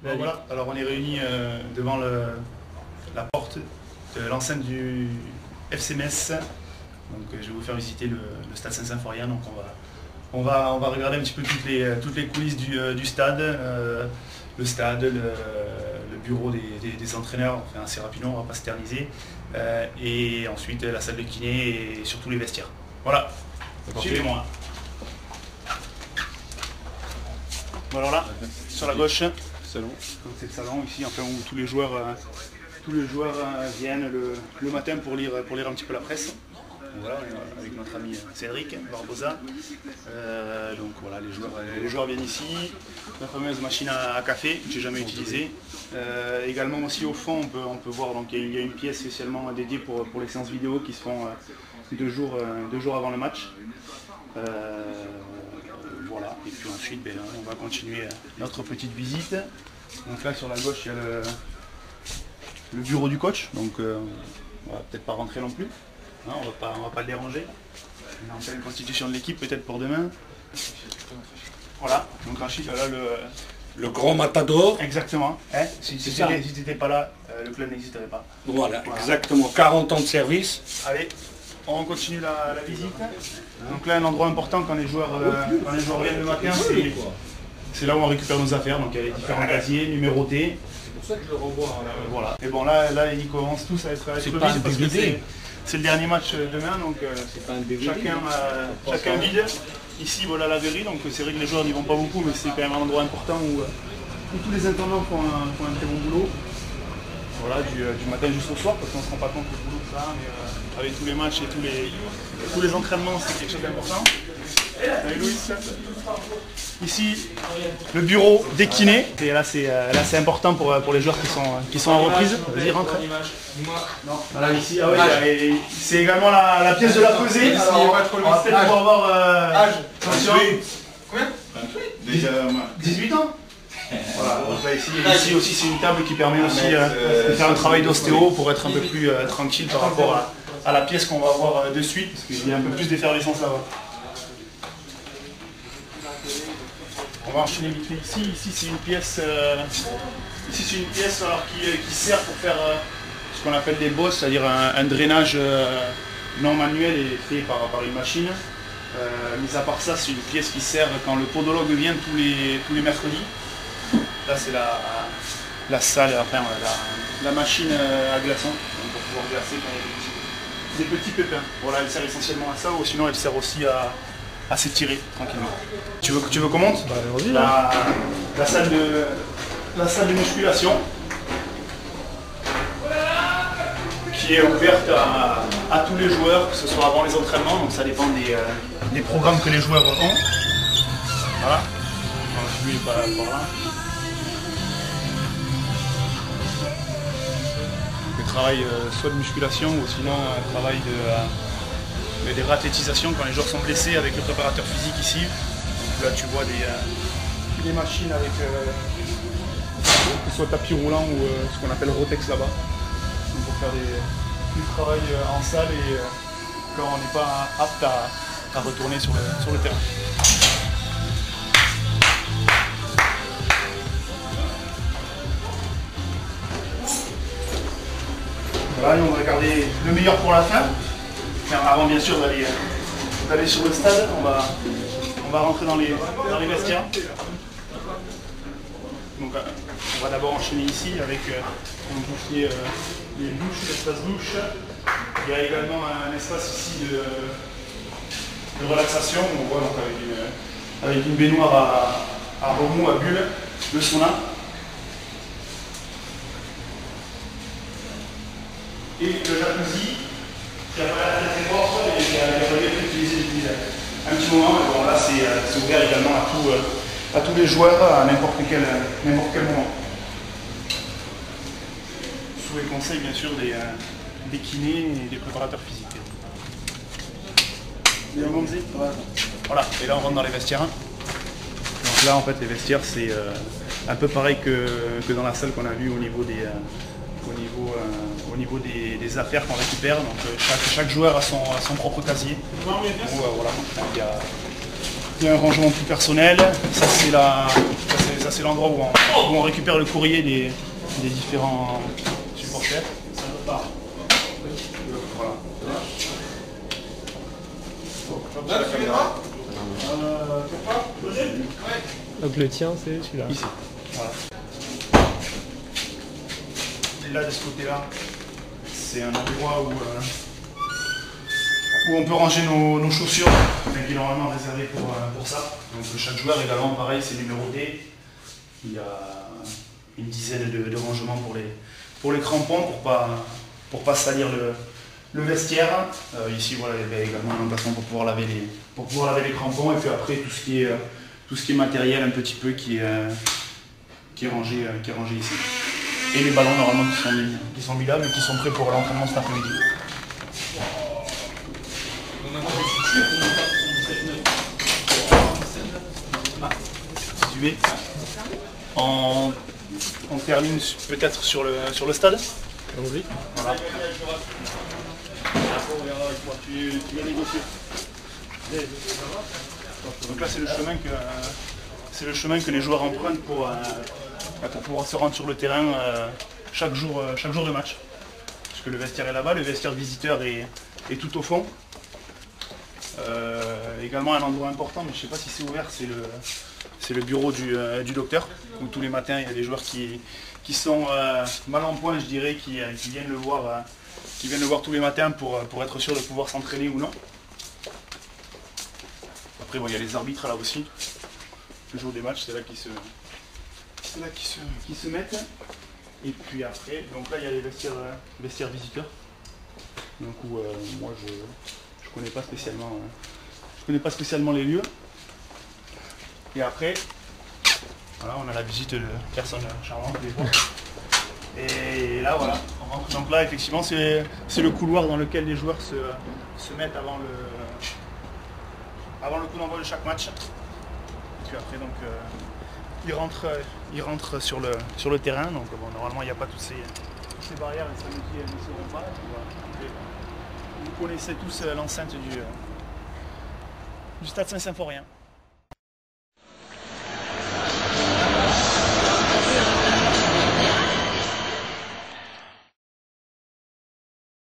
Bon, voilà, alors on est réunis devant la porte de l'enceinte du FC Metz. Donc je vais vous faire visiter le stade Saint-Symphorien. Donc on va regarder un petit peu toutes les coulisses du stade, le stade, le bureau des entraîneurs, enfin assez rapidement, on va pas s'éterniser. Et ensuite la salle de kiné et surtout les vestiaires. Voilà, suivez-moi. Bon, alors là, sur la gauche, salon. Donc c'est le salon ici, enfin où tous les joueurs viennent le matin pour lire un petit peu la presse. Donc, voilà, avec notre ami Cédric Barbosa. Donc voilà, les joueurs viennent ici. La fameuse machine à café que j'ai jamais utilisée. Également aussi au fond, on peut voir donc il y a une pièce spécialement dédiée pour les séances vidéo qui se font 2 jours avant le match. Voilà, et puis ensuite on va continuer notre petite visite. Donc là sur la gauche il y a le bureau du coach, donc on va peut-être pas rentrer non plus, hein, on va pas le déranger. On a fait une constitution de l'équipe peut-être pour demain. Voilà, donc ensuite là le grand matador. Exactement, hein, si tu n'étais pas là, le club n'existerait pas. Voilà, exactement, 40 ans de service. Allez, on continue la visite. Donc là un endroit important quand les joueurs viennent le matin, c'est là où on récupère nos affaires. Donc il y a les différents casiers numérotés. C'est pour ça que je le renvoie. Voilà. Et bon là ils commencent tous à être vite parce que c'est le dernier match demain, donc chacun vide. Ici voilà la verrie, donc c'est vrai que les joueurs n'y vont pas beaucoup, mais c'est quand même un endroit important où tous les intendants font un très bon boulot. Voilà, du matin jusqu'au soir, parce qu'on ne se rend pas compte du boulot que ça, mais avec tous les matchs et tous les entraînements, c'est quelque chose d'important. Allez Louis. Ici, le bureau des kinés. Et là, c'est important pour les joueurs qui sont en reprise. Vas-y, rentre. Voilà, ici, ah ouais, c'est également la pièce de la pesée. Alors, on va peut-être avoir... attention. Combien 18 ans. Voilà, donc là, ici aussi c'est une table qui permet aussi de faire un travail d'ostéo pour être un peu plus tranquille par rapport à la pièce qu'on va voir de suite, parce qu'il y a un peu plus d'effervescence là-bas. On va enchaîner vite fait ici. Ici c'est une pièce, alors, qui sert pour faire ce qu'on appelle des bosses, c'est-à-dire un drainage non manuel et fait par une machine. Mis à part ça, c'est une pièce qui sert quand le podologue vient tous les mercredis. Là c'est la salle, enfin la machine à glaçons, pour pouvoir glacer quand il y a des petits pépins. Voilà, elle sert essentiellement à ça, ou sinon elle sert aussi à s'étirer tranquillement. Tu veux qu'on monte la salle de musculation qui est ouverte à tous les joueurs, que ce soit avant les entraînements, donc ça dépend des programmes que les joueurs ont. Voilà, on va par là. Travail soit de musculation ou sinon un travail de réathlétisation quand les joueurs sont blessés avec le préparateur physique ici. Donc là tu vois des machines avec que ce soit tapis roulant ou ce qu'on appelle Rotex là-bas. Pour faire du travail en salle et quand on n'est pas apte à retourner sur le terrain. Voilà, on va garder le meilleur pour la fin. Enfin, avant bien sûr d'aller sur le stade, on va rentrer dans les vestiaires. Donc on va d'abord enchaîner ici avec comme vous voyez, les douches, l'espace douche. Il y a également un espace ici de relaxation, on voit donc avec une baignoire à remous, à bulles, le sauna. Et le jacuzzi qui apparaît très fort et qui a été utilisé depuis un petit moment. Et bon, là c'est ouvert également à tous les joueurs à n'importe quel moment. Sous les conseils bien sûr des kinés et des préparateurs physiques. Voilà, et là on rentre dans les vestiaires. Donc là en fait les vestiaires c'est un peu pareil que dans la salle qu'on a vu au niveau des affaires qu'on récupère. Donc chaque joueur a son propre casier. Donc, voilà, il y a un rangement plus personnel. Ça c'est ça c'est l'endroit où on récupère le courrier des différents supporters. Voilà. Donc le tien c'est celui-là. Ici. Voilà. Et là de ce côté-là, c'est un endroit où on peut ranger nos chaussures, qui est normalement réservé pour ça. Donc chaque joueur également pareil, c'est numéroté. Il y a une dizaine de rangements pour les crampons pour pas salir le vestiaire. Ici voilà, il y a également un emplacement pour pouvoir laver les crampons, et puis après tout ce qui est matériel un petit peu qui est rangé ici. Et les ballons normalement qui sont mis là, mais qui sont prêts pour l'entraînement cet après-midi. On termine peut-être sur le stade. Oui. Voilà. Tu vas négocier. Donc là c'est le chemin que les joueurs empruntent pour pouvoir se rendre sur le terrain chaque jour de match. Parce que le vestiaire est là-bas, le vestiaire visiteur est tout au fond. Également un endroit important, mais je ne sais pas si c'est ouvert, c'est le bureau du docteur, où tous les matins il y a des joueurs qui sont mal en point, je dirais, qui viennent le voir tous les matins pour être sûr de pouvoir s'entraîner ou non. Après bon, il y a les arbitres là aussi, le jour des matchs, c'est là qu'ils se mettent. Et puis après, donc là il y a les vestiaires visiteurs, donc où moi je connais pas spécialement les lieux. Et après, voilà, on a la visite de personnes charmantes des fois. Et là voilà, on rentre. Donc là effectivement c'est le couloir dans lequel les joueurs se mettent avant le coup d'envoi de chaque match. Et puis après donc ils rentrent sur le terrain. Donc bon, normalement il n'y a pas toutes ces barrières, les samedis elles ne seront pas. Voilà. Vous connaissez tous l'enceinte du Stade Saint-Symphorien.